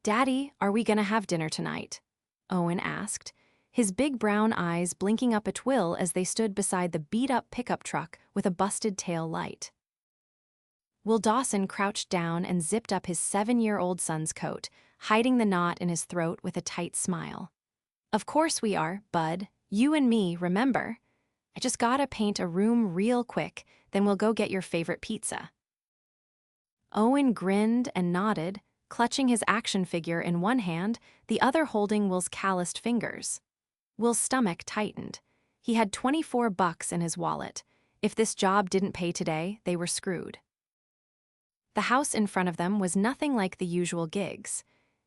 "Daddy, are we gonna have dinner tonight?" Owen asked, his big brown eyes blinking up at Will as they stood beside the beat-up pickup truck with a busted tail light. Will Dawson crouched down and zipped up his 7-year-old son's coat, hiding the knot in his throat with a tight smile. "Of course we are, bud. You and me, remember? I just gotta paint a room real quick, then we'll go get your favorite pizza." Owen grinned and nodded, clutching his action figure in one hand, the other holding Will's calloused fingers. Will's stomach tightened. He had $24 in his wallet. If this job didn't pay today, they were screwed. The house in front of them was nothing like the usual gigs.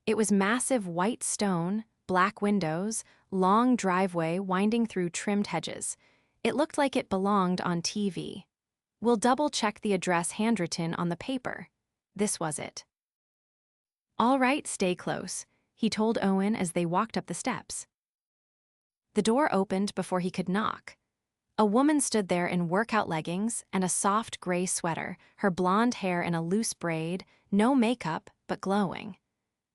It was massive white stone, black windows, long driveway winding through trimmed hedges. It looked like it belonged on TV. We'll double-check the address handwritten on the paper. This was it. "All right, stay close," he told Owen as they walked up the steps. The door opened before he could knock. A woman stood there in workout leggings and a soft gray sweater, her blonde hair in a loose braid, no makeup, but glowing.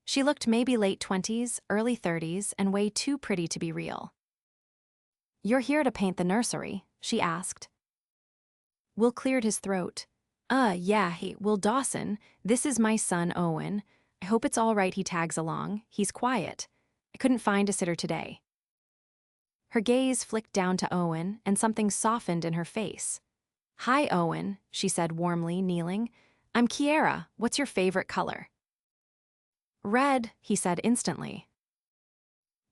She looked maybe late 20s, early 30s, and way too pretty to be real. "You're here to paint the nursery?" she asked. Will cleared his throat. Yeah, hey, Will Dawson, this is my son Owen. I hope it's all right he tags along. He's quiet. I couldn't find a sitter today." Her gaze flicked down to Owen, and something softened in her face. "Hi, Owen," she said warmly, kneeling. "I'm Kiera. What's your favorite color?" "Red," he said instantly.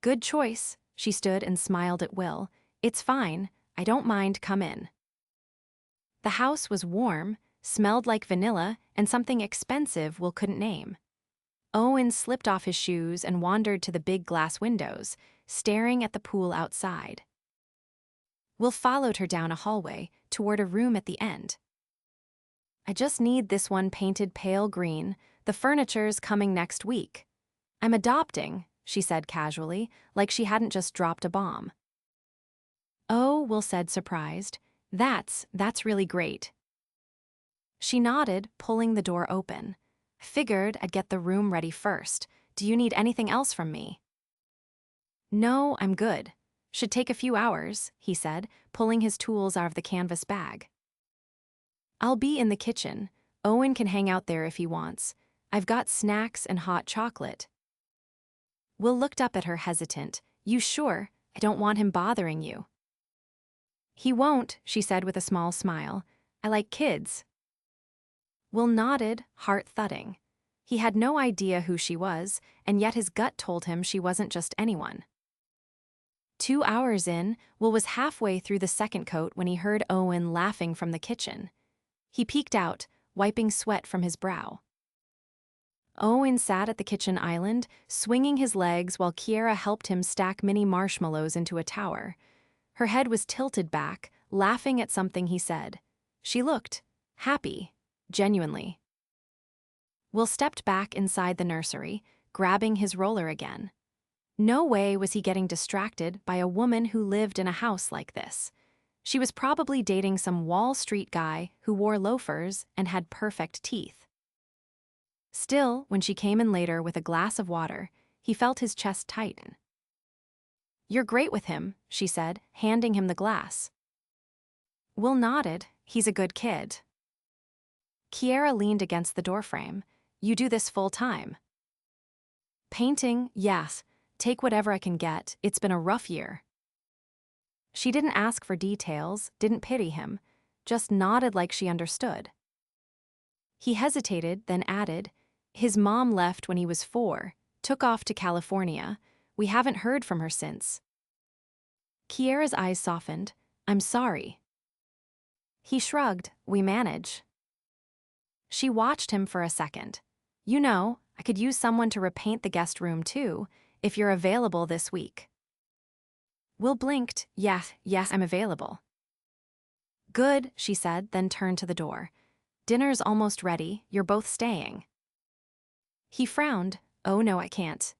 "Good choice." She stood and smiled at Will. "It's fine. I don't mind. Come in." The house was warm, smelled like vanilla, and something expensive Will couldn't name. Owen slipped off his shoes and wandered to the big glass windows, staring at the pool outside. Will followed her down a hallway, toward a room at the end. "I just need this one painted pale green. The furniture's coming next week. I'm adopting," she said casually, like she hadn't just dropped a bomb. "Oh," Will said, surprised. That's really great." She nodded, pulling the door open. "Figured I'd get the room ready first. Do you need anything else from me?" "No, I'm good. Should take a few hours," he said, pulling his tools out of the canvas bag. "I'll be in the kitchen. Owen can hang out there if he wants. I've got snacks and hot chocolate." Will looked up at her hesitant. "You sure? I don't want him bothering you." "He won't," she said with a small smile. "I like kids." Will nodded, heart thudding. He had no idea who she was, and yet his gut told him she wasn't just anyone. 2 hours in, Will was halfway through the second coat when he heard Owen laughing from the kitchen. He peeked out, wiping sweat from his brow. Owen sat at the kitchen island, swinging his legs while Kiera helped him stack mini marshmallows into a tower. Her head was tilted back, laughing at something he said. She looked happy, genuinely. Will stepped back inside the nursery, grabbing his roller again. No way was he getting distracted by a woman who lived in a house like this. She was probably dating some Wall Street guy who wore loafers and had perfect teeth. Still, when she came in later with a glass of water, he felt his chest tighten. "You're great with him," she said, handing him the glass. Will nodded. "He's a good kid." Kiera leaned against the doorframe. "You do this full time?" "Painting, yes. Take whatever I can get. It's been a rough year." She didn't ask for details, didn't pity him, just nodded like she understood. He hesitated, then added, "His mom left when he was 4, took off to California. We haven't heard from her since." Kiera's eyes softened. "I'm sorry." He shrugged. "We manage." She watched him for a second. "You know, I could use someone to repaint the guest room too, if you're available this week." Will blinked. Yes, I'm available." "Good," she said, then turned to the door. "Dinner's almost ready. You're both staying." He frowned. "Oh no, I can't."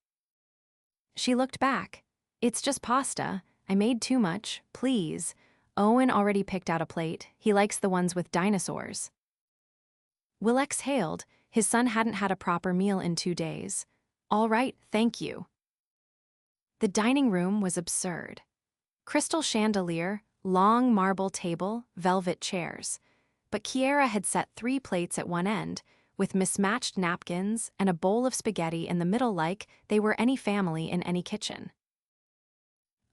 She looked back. "It's just pasta. I made too much. Please." Owen already picked out a plate. He likes the ones with dinosaurs. Will exhaled. His son hadn't had a proper meal in 2 days. All right, thank you. The dining room was absurd. Crystal chandelier, long marble table, velvet chairs. But Kiera had set 3 plates at one end, with mismatched napkins and a bowl of spaghetti in the middle like they were any family in any kitchen.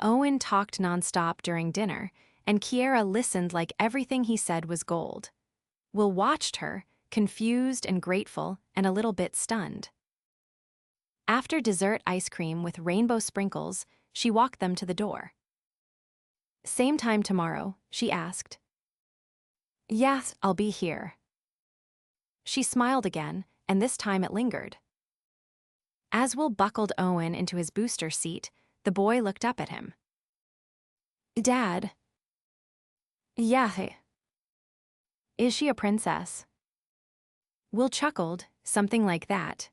Owen talked nonstop during dinner, and Kiera listened like everything he said was gold. Will watched her, confused and grateful and a little bit stunned. After dessert ice cream with rainbow sprinkles, she walked them to the door. Same time tomorrow, she asked. Yes, I'll be here. She smiled again, and this time it lingered. As Will buckled Owen into his booster seat, the boy looked up at him. Dad. Yeah. Is she a princess? Will chuckled, something like that.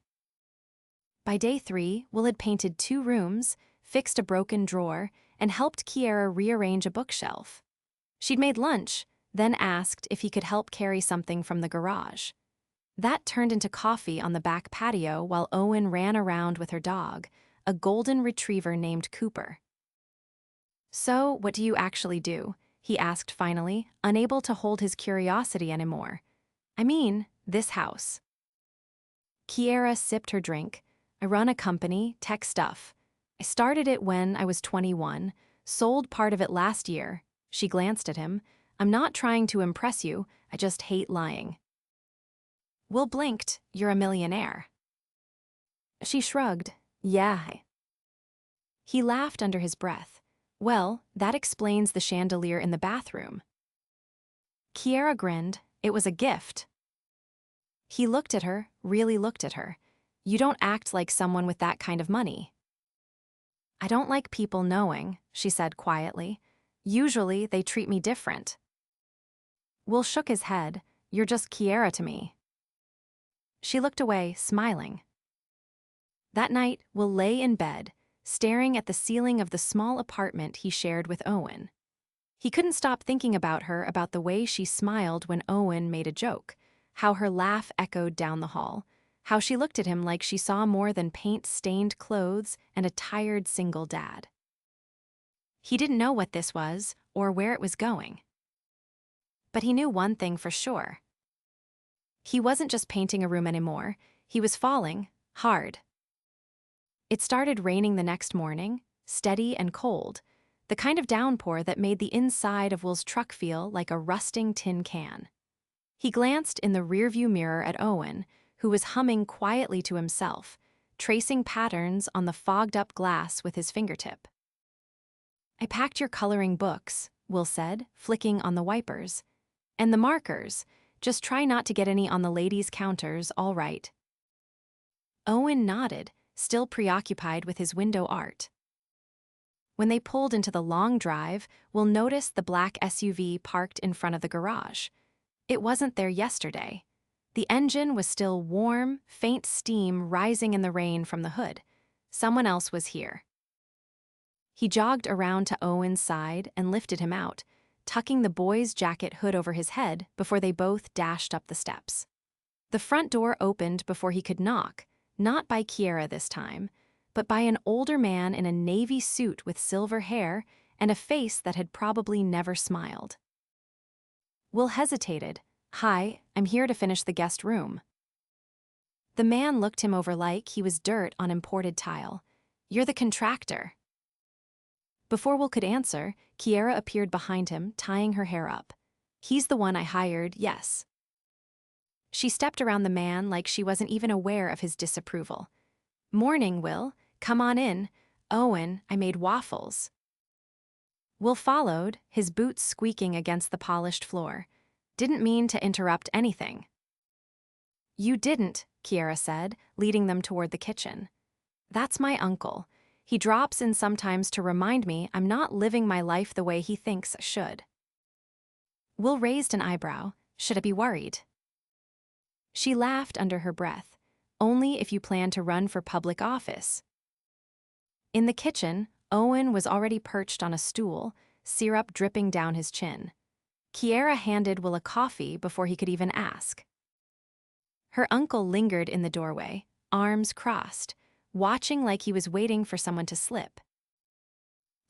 By day 3, Will had painted 2 rooms, fixed a broken drawer, and helped Kiera rearrange a bookshelf. She'd made lunch, then asked if he could help carry something from the garage. That turned into coffee on the back patio while Owen ran around with her dog, a golden retriever named Cooper. So, what do you actually do? He asked finally, unable to hold his curiosity anymore. I mean, this house. Kiera sipped her drink. I run a company, tech stuff. I started it when I was 21, sold part of it last year. She glanced at him. I'm not trying to impress you, I just hate lying. Will blinked, you're a millionaire. She shrugged, yeah. He laughed under his breath. Well, that explains the chandelier in the bathroom. Kiera grinned, it was a gift. He looked at her, really looked at her. You don't act like someone with that kind of money. I don't like people knowing, she said quietly. Usually, they treat me different. Will shook his head, you're just Kiera to me. She looked away, smiling. That night, Will lay in bed, staring at the ceiling of the small apartment he shared with Owen. He couldn't stop thinking about her, about the way she smiled when Owen made a joke, how her laugh echoed down the hall, how she looked at him like she saw more than paint-stained clothes and a tired single dad. He didn't know what this was or where it was going. But he knew one thing for sure. He wasn't just painting a room anymore, he was falling, hard. It started raining the next morning, steady and cold, the kind of downpour that made the inside of Will's truck feel like a rusting tin can. He glanced in the rearview mirror at Owen, who was humming quietly to himself, tracing patterns on the fogged-up glass with his fingertip. I packed your coloring books, Will said, flicking on the wipers. And the markers. Just try not to get any on the ladies' counters, all right. Owen nodded, still preoccupied with his window art. When they pulled into the long drive, Will noticed the black SUV parked in front of the garage. It wasn't there yesterday. The engine was still warm, faint steam rising in the rain from the hood. Someone else was here. He jogged around to Owen's side and lifted him out, tucking the boy's jacket hood over his head before they both dashed up the steps. The front door opened before he could knock, not by Kiera this time, but by an older man in a navy suit with silver hair and a face that had probably never smiled. Will hesitated. Hi, I'm here to finish the guest room. The man looked him over like he was dirt on imported tile. You're the contractor. Before Will could answer, Kiera appeared behind him, tying her hair up. He's the one I hired, yes. She stepped around the man like she wasn't even aware of his disapproval. Morning, Will. Come on in. Owen, I made waffles. Will followed, his boots squeaking against the polished floor. Didn't mean to interrupt anything. You didn't, Kiera said, leading them toward the kitchen. That's my uncle. He drops in sometimes to remind me I'm not living my life the way he thinks I should. Will raised an eyebrow. Should I be worried? She laughed under her breath. Only if you plan to run for public office. In the kitchen, Owen was already perched on a stool, syrup dripping down his chin. Kiera handed Will a coffee before he could even ask. Her uncle lingered in the doorway, arms crossed. watching like he was waiting for someone to slip.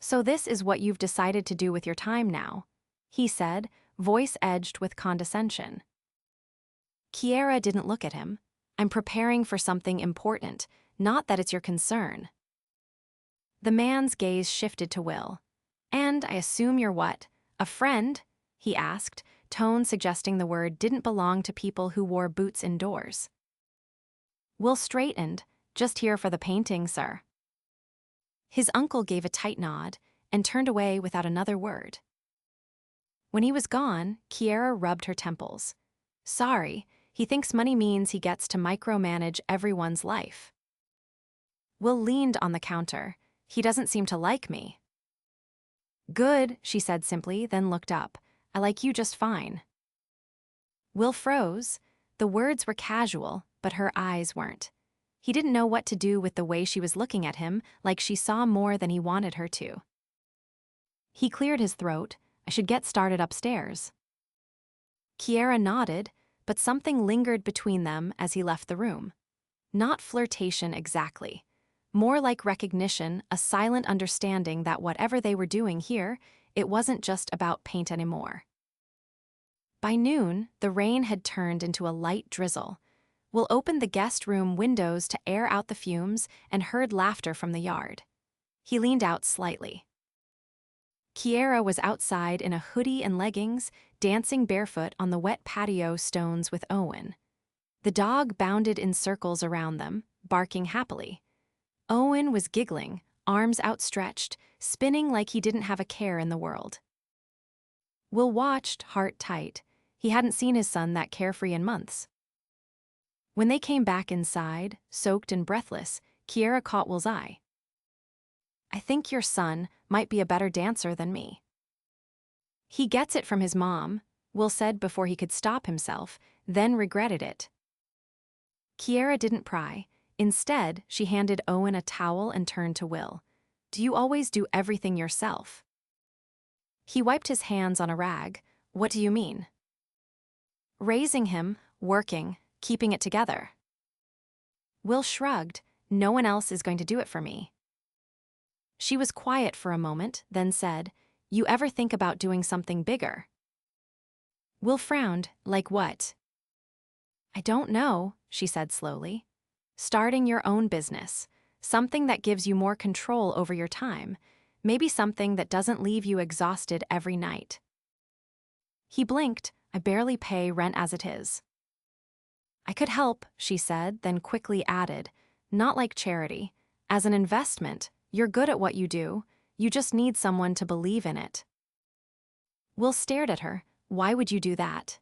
"So this is what you've decided to do with your time now," he said, voice edged with condescension. Kiera didn't look at him. "I'm preparing for something important, not that it's your concern." The man's gaze shifted to Will. "And I assume you're what? A friend?" he asked, tone suggesting the word didn't belong to people who wore boots indoors. Will straightened. "Just here for the painting, sir." His uncle gave a tight nod and turned away without another word. When he was gone, Kiera rubbed her temples. "Sorry, he thinks money means he gets to micromanage everyone's life." Will leaned on the counter. "He doesn't seem to like me." "Good," she said simply, then looked up. "I like you just fine." Will froze. The words were casual, but her eyes weren't. He didn't know what to do with the way she was looking at him, like she saw more than he wanted her to. He cleared his throat. "I should get started upstairs." Kiera nodded, but something lingered between them as he left the room. Not flirtation exactly. More like recognition, a silent understanding that whatever they were doing here, it wasn't just about paint anymore. By noon, the rain had turned into a light drizzle. Will opened the guest room windows to air out the fumes and heard laughter from the yard. He leaned out slightly. Kiera was outside in a hoodie and leggings, dancing barefoot on the wet patio stones with Owen. The dog bounded in circles around them, barking happily. Owen was giggling, arms outstretched, spinning like he didn't have a care in the world. Will watched, heart tight. He hadn't seen his son that carefree in months. When they came back inside, soaked and breathless, Kiera caught Will's eye. "I think your son might be a better dancer than me." "He gets it from his mom," Will said before he could stop himself, then regretted it. Kiera didn't pry. Instead, she handed Owen a towel and turned to Will. "Do you always do everything yourself?" He wiped his hands on a rag. "What do you mean?" "Raising him, working, keeping it together." Will shrugged. "No one else is going to do it for me." She was quiet for a moment, then said, "You ever think about doing something bigger?" Will frowned. "Like what?" "I don't know," she said slowly. "Starting your own business. Something that gives you more control over your time. Maybe something that doesn't leave you exhausted every night." He blinked. "I barely pay rent as it is." "I could help," she said, then quickly added, "Not like charity. As an investment, you're good at what you do. You just need someone to believe in it." Will stared at her. "Why would you do that?"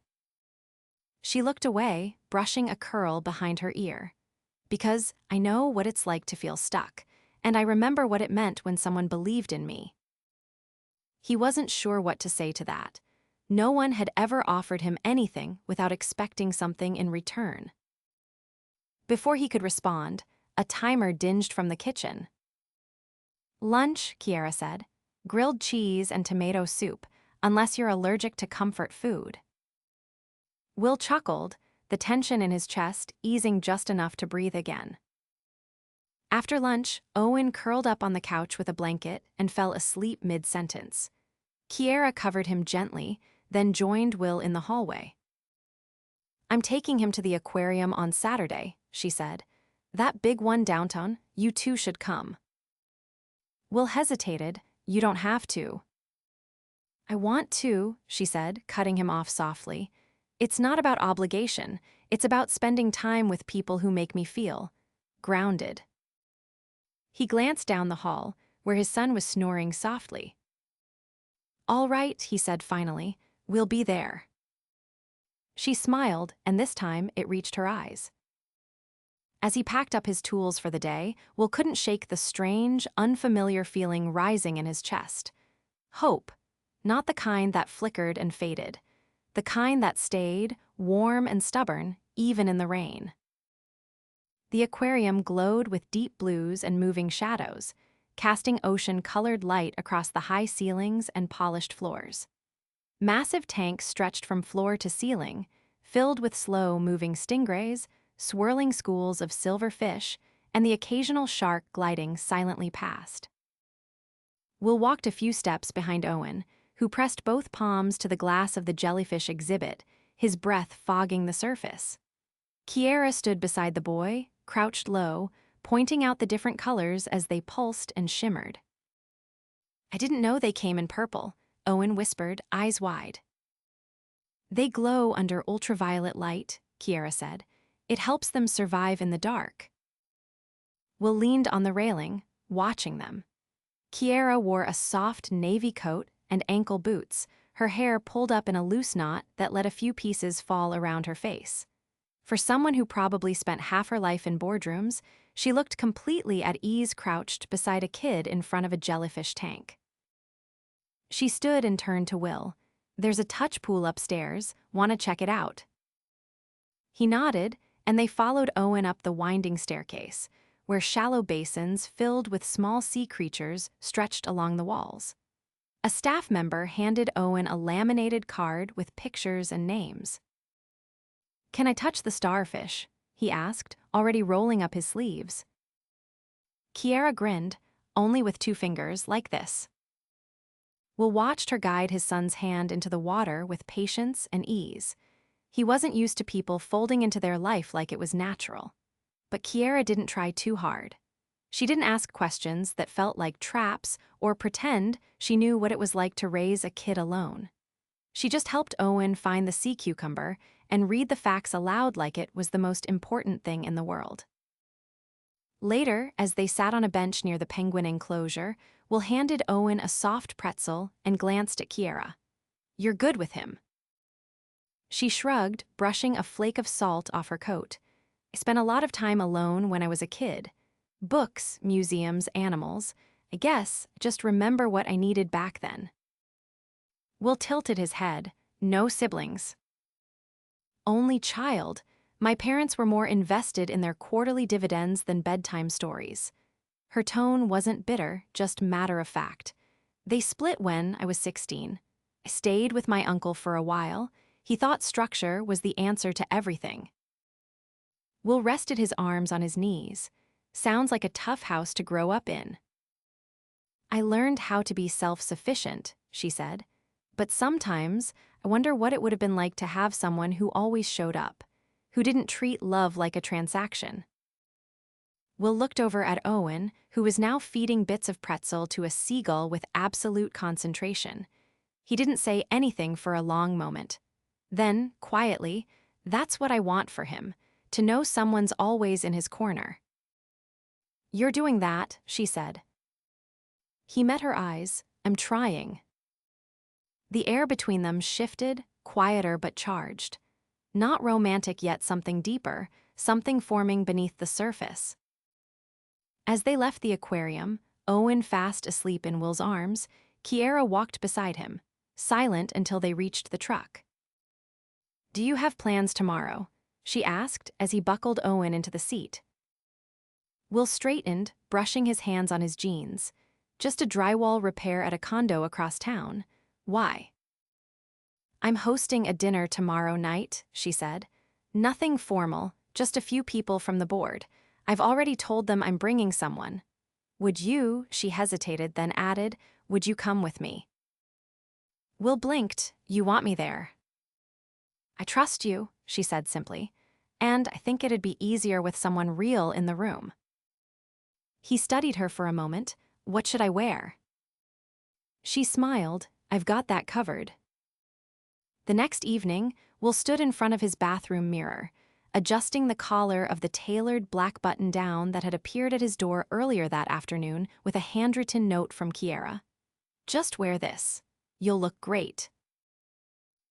She looked away, brushing a curl behind her ear. "Because I know what it's like to feel stuck, and I remember what it meant when someone believed in me." He wasn't sure what to say to that. No one had ever offered him anything without expecting something in return. Before he could respond, a timer dinged from the kitchen. "Lunch," Kiera said. "Grilled cheese and tomato soup, unless you're allergic to comfort food." Will chuckled, the tension in his chest easing just enough to breathe again. After lunch, Owen curled up on the couch with a blanket and fell asleep mid-sentence. Kiera covered him gently, then joined Will in the hallway. "I'm taking him to the aquarium on Saturday," she said. "That big one downtown, you two should come." Will hesitated. "You don't have to." "I want to," she said, cutting him off softly. "It's not about obligation. It's about spending time with people who make me feel grounded." He glanced down the hall, where his son was snoring softly. "All right," he said finally. "We'll be there." She smiled, and this time it reached her eyes. As he packed up his tools for the day, Will couldn't shake the strange, unfamiliar feeling rising in his chest. Hope. Not the kind that flickered and faded. The kind that stayed, warm and stubborn, even in the rain. The aquarium glowed with deep blues and moving shadows, casting ocean-colored light across the high ceilings and polished floors. Massive tanks stretched from floor to ceiling, filled with slow-moving stingrays, swirling schools of silver fish, and the occasional shark gliding silently past. Will walked a few steps behind Owen, who pressed both palms to the glass of the jellyfish exhibit, his breath fogging the surface. Kiera stood beside the boy, crouched low, pointing out the different colors as they pulsed and shimmered. "I didn't know they came in purple," Owen whispered, eyes wide. "They glow under ultraviolet light," Kiera said. "It helps them survive in the dark." Will leaned on the railing, watching them. Kiera wore a soft navy coat and ankle boots, her hair pulled up in a loose knot that let a few pieces fall around her face. For someone who probably spent half her life in boardrooms, she looked completely at ease crouched beside a kid in front of a jellyfish tank. She stood and turned to Will. "There's a touch pool upstairs. Want to check it out?" He nodded, and they followed Owen up the winding staircase, where shallow basins filled with small sea creatures stretched along the walls. A staff member handed Owen a laminated card with pictures and names. "Can I touch the starfish?" he asked, already rolling up his sleeves. Kiera grinned, "Only with 2 fingers, like this." Will watched her guide his son's hand into the water with patience and ease. He wasn't used to people folding into their life like it was natural. But Kiera didn't try too hard. She didn't ask questions that felt like traps or pretend she knew what it was like to raise a kid alone. She just helped Owen find the sea cucumber and read the facts aloud like it was the most important thing in the world. Later, as they sat on a bench near the penguin enclosure, Will handed Owen a soft pretzel and glanced at Kiera. "You're good with him." She shrugged, brushing a flake of salt off her coat. "I spent a lot of time alone when I was a kid. Books, museums, animals. I guess just remember what I needed back then." Will tilted his head. "No siblings." "Only child. My parents were more invested in their quarterly dividends than bedtime stories." Her tone wasn't bitter, just matter of fact. "They split when I was 16. I stayed with my uncle for a while. He thought structure was the answer to everything." Will rested his arms on his knees. "Sounds like a tough house to grow up in." "I learned how to be self-sufficient," she said. "But sometimes I wonder what it would have been like to have someone who always showed up, who didn't treat love like a transaction." Will looked over at Owen, who was now feeding bits of pretzel to a seagull with absolute concentration. He didn't say anything for a long moment. Then, quietly, "That's what I want for him, to know someone's always in his corner." "You're doing that," she said. He met her eyes. "I'm trying." The air between them shifted, quieter but charged. Not romantic yet, something deeper, something forming beneath the surface. As they left the aquarium, Owen fast asleep in Will's arms, Kiera walked beside him, silent until they reached the truck. "Do you have plans tomorrow?" she asked as he buckled Owen into the seat. Will straightened, brushing his hands on his jeans. "Just a drywall repair at a condo across town. Why?" "I'm hosting a dinner tomorrow night," she said. "Nothing formal, just a few people from the board. I've already told them I'm bringing someone. Would you," she hesitated, then added, "would you come with me?" Will blinked. "You want me there?" "I trust you," she said simply, "and I think it'd be easier with someone real in the room." He studied her for a moment. "What should I wear?" She smiled. "I've got that covered." The next evening, Will stood in front of his bathroom mirror, adjusting the collar of the tailored black button-down that had appeared at his door earlier that afternoon with a handwritten note from Kiera. "Just wear this. You'll look great."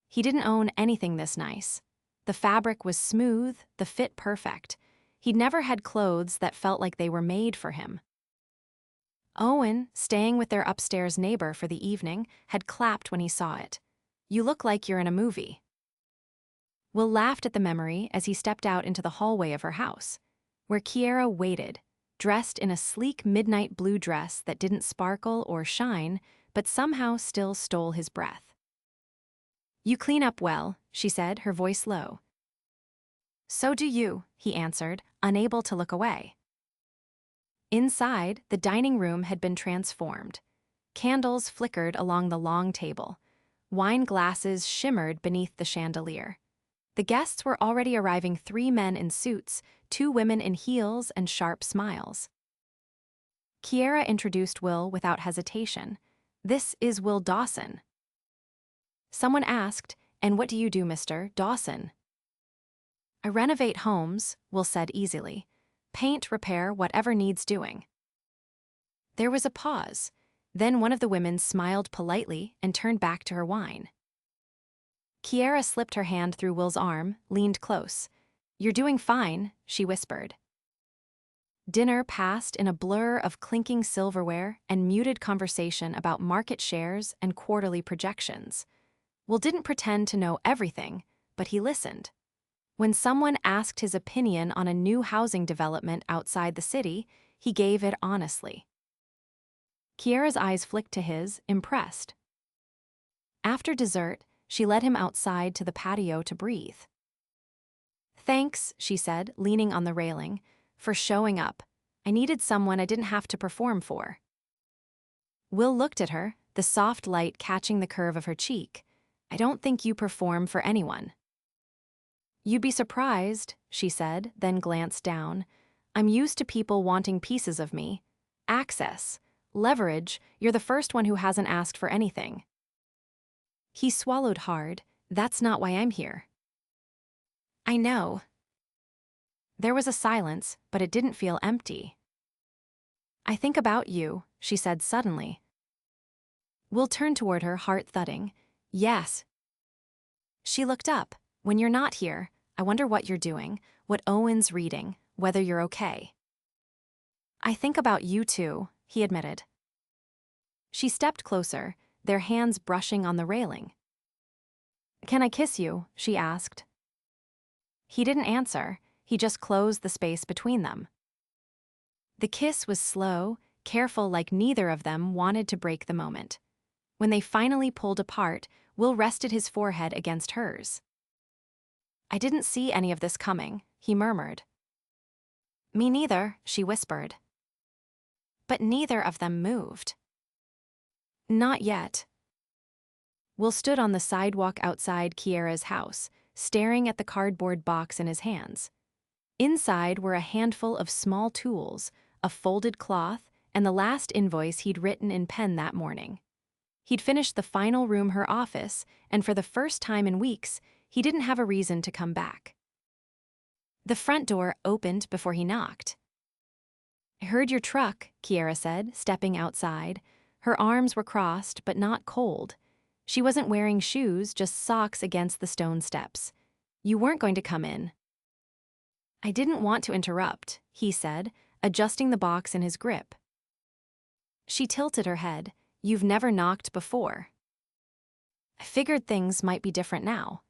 He didn't own anything this nice. The fabric was smooth, the fit perfect. He'd never had clothes that felt like they were made for him. Owen, staying with their upstairs neighbor for the evening, had clapped when he saw it. "You look like you're in a movie." Will laughed at the memory as he stepped out into the hallway of her house, where Kiera waited, dressed in a sleek midnight blue dress that didn't sparkle or shine, but somehow still stole his breath. "You clean up well," she said, her voice low. "So do you," he answered, unable to look away. Inside, the dining room had been transformed. Candles flickered along the long table. Wine glasses shimmered beneath the chandelier. The guests were already arriving: 3 men in suits, 2 women in heels and sharp smiles. Kiera introduced Will without hesitation. "This is Will Dawson." Someone asked, "And what do you do, Mr. Dawson?" "I renovate homes," Will said easily. "Paint, repair, whatever needs doing." There was a pause. Then one of the women smiled politely and turned back to her wine. Kiera slipped her hand through Will's arm, leaned close. "You're doing fine," she whispered. Dinner passed in a blur of clinking silverware and muted conversation about market shares and quarterly projections. Will didn't pretend to know everything, but he listened. When someone asked his opinion on a new housing development outside the city, he gave it honestly. Kiera's eyes flicked to his, impressed. After dessert, she led him outside to the patio to breathe. "Thanks," she said, leaning on the railing, "for showing up. I needed someone I didn't have to perform for." Will looked at her, the soft light catching the curve of her cheek. "I don't think you perform for anyone." "You'd be surprised," she said, then glanced down. "I'm used to people wanting pieces of me. Access. Leverage. You're the first one who hasn't asked for anything." He swallowed hard. "That's not why I'm here." "I know." There was a silence, but it didn't feel empty. "I think about you," she said suddenly. Will turned toward her, heart thudding. "Yes." She looked up. "When you're not here, I wonder what you're doing, what Owen's reading, whether you're okay." "I think about you too," he admitted. She stepped closer, their hands brushing on the railing. "Can I kiss you?" she asked. He didn't answer, he just closed the space between them. The kiss was slow, careful, like neither of them wanted to break the moment. When they finally pulled apart, Will rested his forehead against hers. "I didn't see any of this coming," he murmured. "Me neither," she whispered. But neither of them moved. "Not yet." Will stood on the sidewalk outside Kiera's house, staring at the cardboard box in his hands. Inside were a handful of small tools, a folded cloth, and the last invoice he'd written in pen that morning. He'd finished the final room, her office, and for the first time in weeks, he didn't have a reason to come back. The front door opened before he knocked. "I heard your truck," Kiera said, stepping outside. Her arms were crossed, but not cold. She wasn't wearing shoes, just socks against the stone steps. "You weren't going to come in." "I didn't want to interrupt," he said, adjusting the box in his grip. She tilted her head. "You've never knocked before." "I figured things might be different now."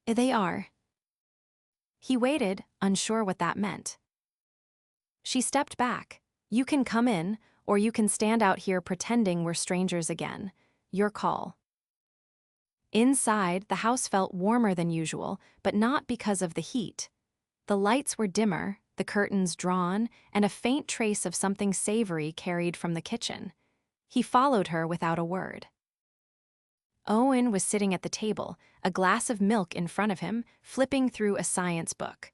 "They are." He waited, unsure what that meant. She stepped back. "You can come in, or you can stand out here pretending we're strangers again. Your call." Inside, the house felt warmer than usual, but not because of the heat. The lights were dimmer, the curtains drawn, and a faint trace of something savory carried from the kitchen. He followed her without a word. Owen was sitting at the table, a glass of milk in front of him, flipping through a science book.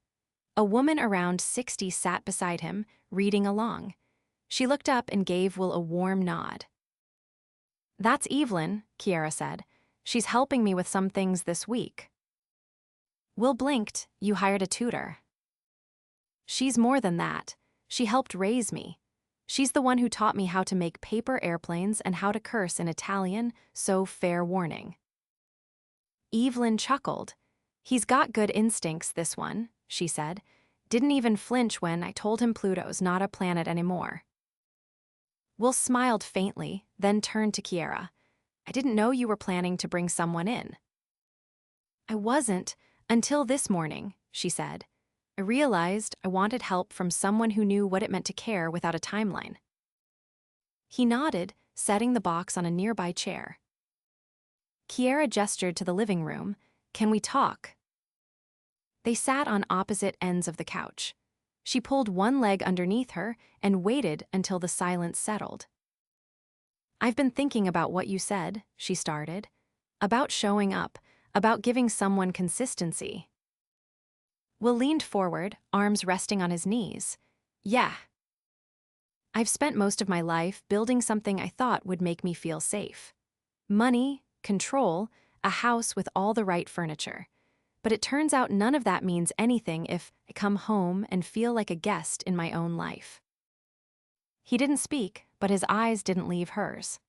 A woman around 60 sat beside him, reading along. She looked up and gave Will a warm nod. "That's Evelyn," Kiera said. "She's helping me with some things this week." Will blinked. "You hired a tutor." "She's more than that. She helped raise me. She's the one who taught me how to make paper airplanes and how to curse in Italian, so fair warning." Evelyn chuckled. "He's got good instincts, this one," she said. "Didn't even flinch when I told him Pluto's not a planet anymore." Will smiled faintly, then turned to Kiera. "I didn't know you were planning to bring someone in." "I wasn't, until this morning," she said. "I realized I wanted help from someone who knew what it meant to care without a timeline." He nodded, setting the box on a nearby chair. Kiera gestured to the living room. "Can we talk?" They sat on opposite ends of the couch. She pulled one leg underneath her and waited until the silence settled. "I've been thinking about what you said," she started. "About showing up, about giving someone consistency." Will leaned forward, arms resting on his knees. "Yeah. I've spent most of my life building something I thought would make me feel safe. Money, control, a house with all the right furniture. But it turns out none of that means anything if I come home and feel like a guest in my own life." He didn't speak, but his eyes didn't leave hers.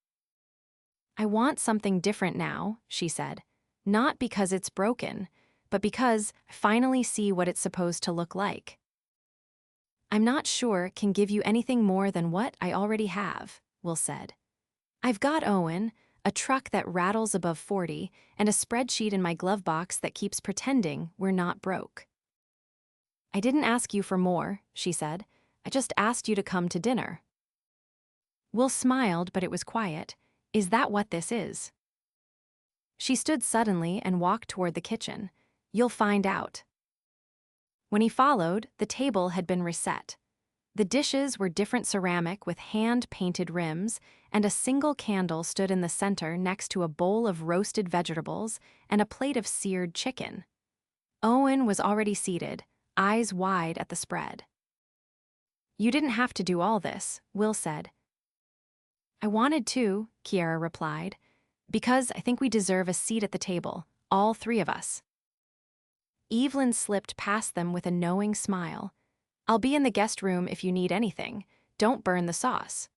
"I want something different now," she said. "Not because it's broken, but because I finally see what it's supposed to look like. I'm not sure it can give you anything more than what I already have," Will said. "I've got Owen, a truck that rattles above 40, and a spreadsheet in my glove box that keeps pretending we're not broke." "I didn't ask you for more," she said. "I just asked you to come to dinner." Will smiled, but it was quiet. "Is that what this is?" She stood suddenly and walked toward the kitchen. "You'll find out." When he followed, the table had been reset. The dishes were different ceramic with hand-painted rims, and a single candle stood in the center next to a bowl of roasted vegetables and a plate of seared chicken. Owen was already seated, eyes wide at the spread. "You didn't have to do all this," Will said. "I wanted to," Kiera replied, "because I think we deserve a seat at the table, all three of us." Evelyn slipped past them with a knowing smile. "I'll be in the guest room if you need anything. Don't burn the sauce."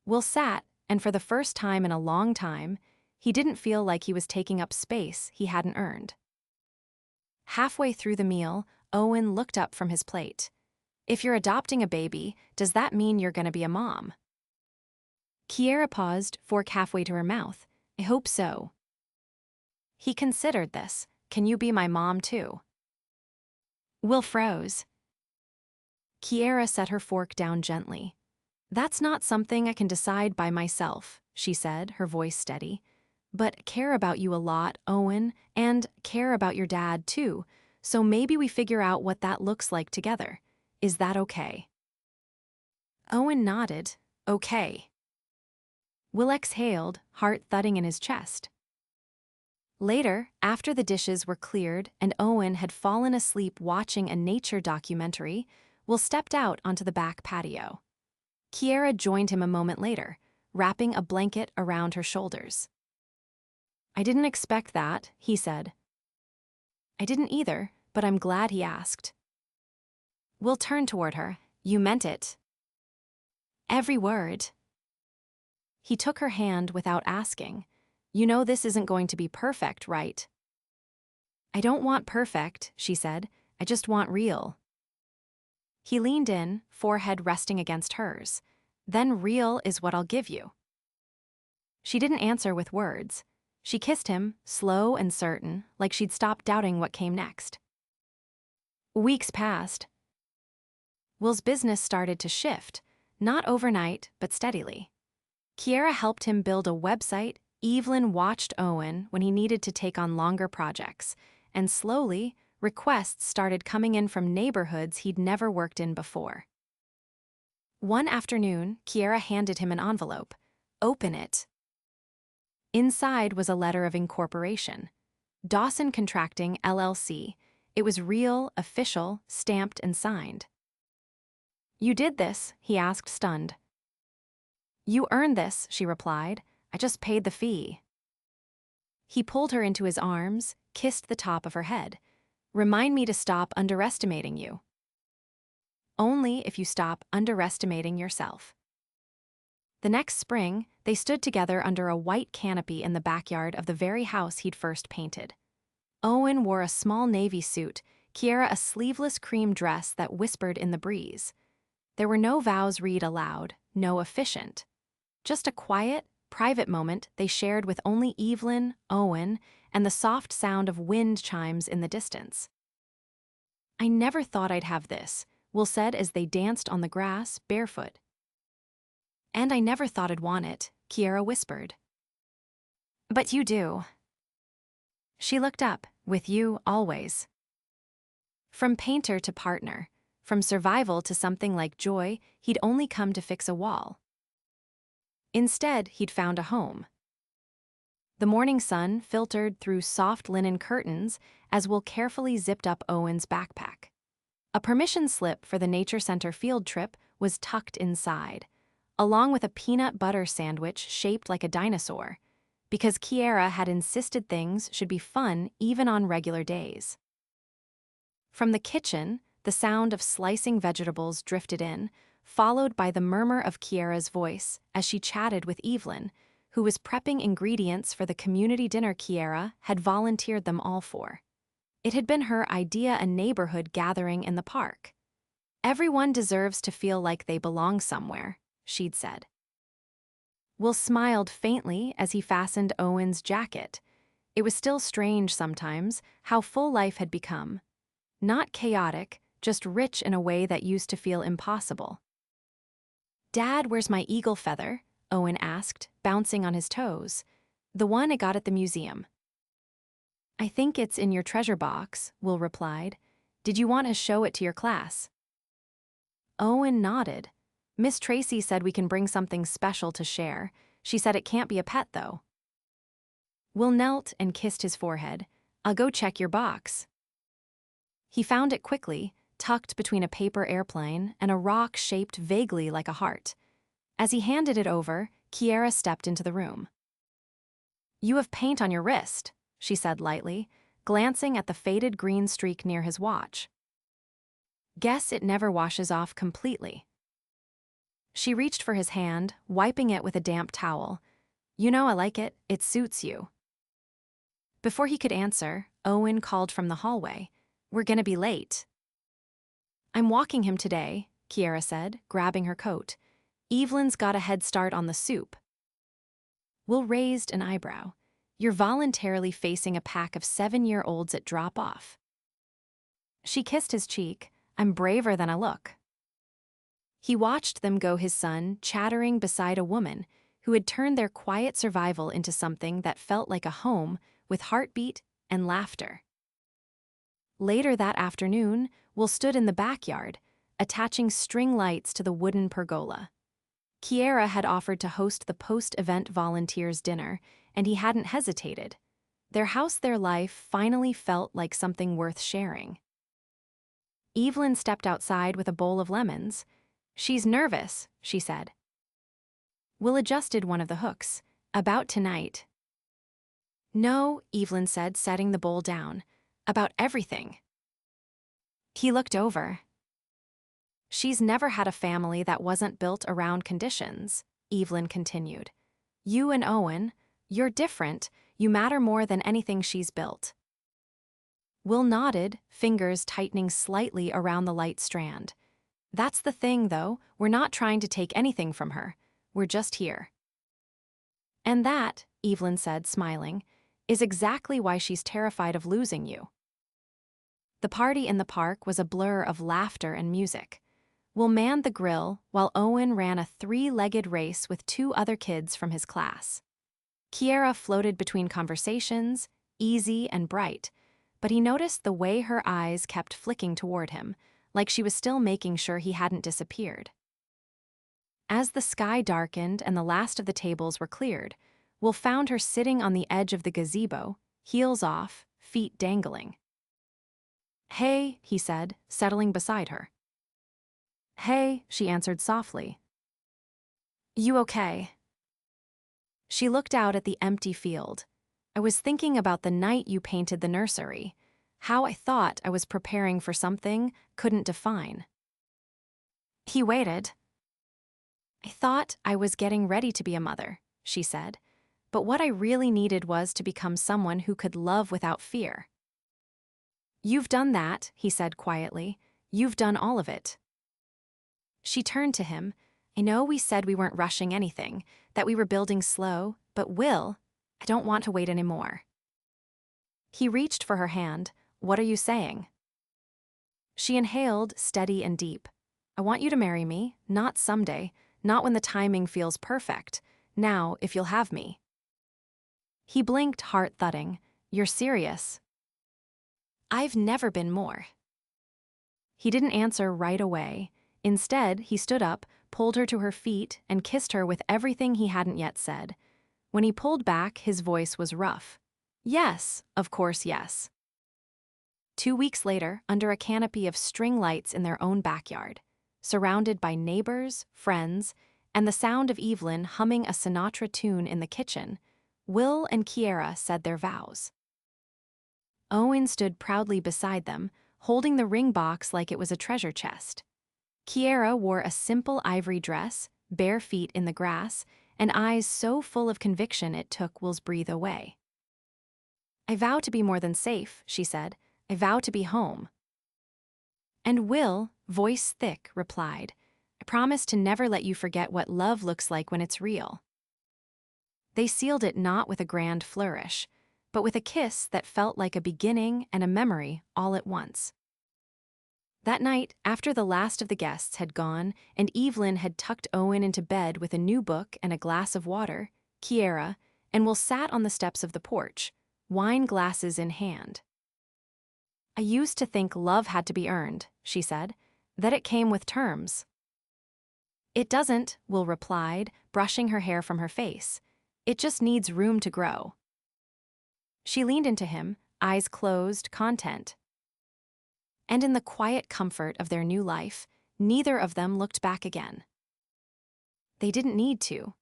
Will sat, and for the first time in a long time, he didn't feel like he was taking up space he hadn't earned. Halfway through the meal, Owen looked up from his plate. "If you're adopting a baby, does that mean you're going to be a mom?" Kiera paused, fork halfway to her mouth. "I hope so." He considered this. "Can you be my mom too?" Will froze. Kiera set her fork down gently. "That's not something I can decide by myself," she said, her voice steady. "But care about you a lot, Owen, and care about your dad too, so maybe we figure out what that looks like together. Is that okay?" Owen nodded. "Okay." Will exhaled, heart thudding in his chest. Later, after the dishes were cleared and Owen had fallen asleep watching a nature documentary, Will stepped out onto the back patio. Kiera joined him a moment later, wrapping a blanket around her shoulders. "I didn't expect that," he said. "I didn't either, but I'm glad he asked." Will turned toward her. "You meant it." "Every word." He took her hand without asking. "You know this isn't going to be perfect, right?" "I don't want perfect," she said. "I just want real." He leaned in, forehead resting against hers. "Then real is what I'll give you." She didn't answer with words. She kissed him, slow and certain, like she'd stopped doubting what came next. Weeks passed. Will's business started to shift, not overnight, but steadily. Kiera helped him build a website. Evelyn watched Owen when he needed to take on longer projects, and slowly, requests started coming in from neighborhoods he'd never worked in before. One afternoon, Kiera handed him an envelope. "Open it." Inside was a letter of incorporation. Dawson Contracting, LLC. It was real, official, stamped and signed. "You did this?" he asked, stunned. "You earned this," she replied. "I just paid the fee." He pulled her into his arms, kissed the top of her head. "Remind me to stop underestimating you." "Only if you stop underestimating yourself." The next spring, they stood together under a white canopy in the backyard of the very house he'd first painted. Owen wore a small navy suit, Kiera a sleeveless cream dress that whispered in the breeze. There were no vows read aloud, no efficient. Just a quiet, private moment they shared with only Evelyn, Owen, and the soft sound of wind chimes in the distance. "I never thought I'd have this," Will said as they danced on the grass, barefoot. "And I never thought I'd want it," Kiera whispered. "But you do." She looked up, "With you, always." From painter to partner, From survival to something like joy, he'd only come to fix a wall. Instead, he'd found a home. The morning sun filtered through soft linen curtains as Will carefully zipped up Owen's backpack. A permission slip for the Nature Center field trip was tucked inside, along with a peanut butter sandwich shaped like a dinosaur, because Kiera had insisted things should be fun even on regular days. From the kitchen, the sound of slicing vegetables drifted in, followed by the murmur of Kiera's voice as she chatted with Evelyn, who was prepping ingredients for the community dinner Kiera had volunteered them all for. It had been her idea a neighborhood gathering in the park. "Everyone deserves to feel like they belong somewhere," she'd said. Will smiled faintly as he fastened Owen's jacket. It was still strange sometimes how full life had become. Not chaotic, just rich in a way that used to feel impossible. "Dad, where's my eagle feather?" Owen asked, bouncing on his toes. "The one I got at the museum." "I think it's in your treasure box," Will replied. "Did you want to show it to your class?" Owen nodded. "Miss Tracy said we can bring something special to share. She said it can't be a pet, though." Will knelt and kissed his forehead. "I'll go check your box." He found it quickly, tucked between a paper airplane and a rock shaped vaguely like a heart. As he handed it over, Kiera stepped into the room. "You have paint on your wrist," she said lightly, glancing at the faded green streak near his watch. "Guess it never washes off completely." She reached for his hand, wiping it with a damp towel. "You know I like it. It suits you." Before he could answer, Owen called from the hallway. "We're gonna be late." "I'm walking him today," Kiera said, grabbing her coat. "Evelyn's got a head start on the soup." Will raised an eyebrow. "You're voluntarily facing a pack of 7-year-olds at drop-off." She kissed his cheek. "I'm braver than I look." He watched them go, his son chattering beside a woman who had turned their quiet survival into something that felt like a home with heartbeat and laughter. Later that afternoon, Will stood in the backyard, attaching string lights to the wooden pergola. Kiera had offered to host the post-event volunteers' dinner, and he hadn't hesitated. Their house, their life finally felt like something worth sharing. Evelyn stepped outside with a bowl of lemons. "She's nervous," she said. Will adjusted one of the hooks. "About tonight?" "No," Evelyn said, setting the bowl down. "About everything." He looked over. "She's never had a family that wasn't built around conditions," Evelyn continued. "You and Owen, you're different. You matter more than anything she's built." Will nodded, fingers tightening slightly around the light strand. "That's the thing, though. We're not trying to take anything from her. We're just here." "And that," Evelyn said, smiling, "is exactly why she's terrified of losing you." The party in the park was a blur of laughter and music. Will manned the grill while Owen ran a 3-legged race with 2 other kids from his class. Kiera floated between conversations, easy and bright, but he noticed the way her eyes kept flicking toward him, like she was still making sure he hadn't disappeared. As the sky darkened and the last of the tables were cleared, Will found her sitting on the edge of the gazebo, heels off, feet dangling. "Hey," he said, settling beside her. "Hey," she answered softly. "You okay?" She looked out at the empty field. "I was thinking about the night you painted the nursery, how I thought I was preparing for something couldn't define." He waited. "I thought I was getting ready to be a mother," she said, "but what I really needed was to become someone who could love without fear." "You've done that," he said quietly. "You've done all of it." She turned to him. "I know we said we weren't rushing anything, that we were building slow, but Will, I don't want to wait anymore." He reached for her hand. "What are you saying?" She inhaled, steady and deep. "I want you to marry me, not someday, not when the timing feels perfect. Now, if you'll have me." He blinked, heart thudding. "You're serious?" "I've never been more." He didn't answer right away. Instead, he stood up, pulled her to her feet, and kissed her with everything he hadn't yet said. When he pulled back, his voice was rough. Yes, of course, yes. 2 weeks later, under a canopy of string lights in their own backyard, surrounded by neighbors, friends, and the sound of Evelyn humming a Sinatra tune in the kitchen, Will and Kiera said their vows. Owen stood proudly beside them, holding the ring box like it was a treasure chest. Kiera wore a simple ivory dress, bare feet in the grass, and eyes so full of conviction it took Will's breath away. "I vow to be more than safe," she said. "I vow to be home." And Will, voice thick, replied, "I promise to never let you forget what love looks like when it's real." They sealed it not with a grand flourish, but with a kiss that felt like a beginning and a memory all at once. That night, after the last of the guests had gone and Evelyn had tucked Owen into bed with a new book and a glass of water, Kiera and Will sat on the steps of the porch, wine glasses in hand. "I used to think love had to be earned," she said, "that it came with terms." "It doesn't," Will replied, brushing her hair from her face. "It just needs room to grow." She leaned into him, eyes closed, content. And in the quiet comfort of their new life, neither of them looked back again. They didn't need to.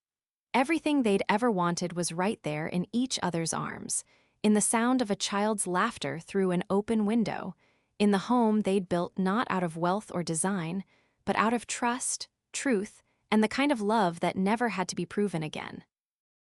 Everything they'd ever wanted was right there in each other's arms, in the sound of a child's laughter through an open window, in the home they'd built not out of wealth or design, but out of trust, truth, and the kind of love that never had to be proven again.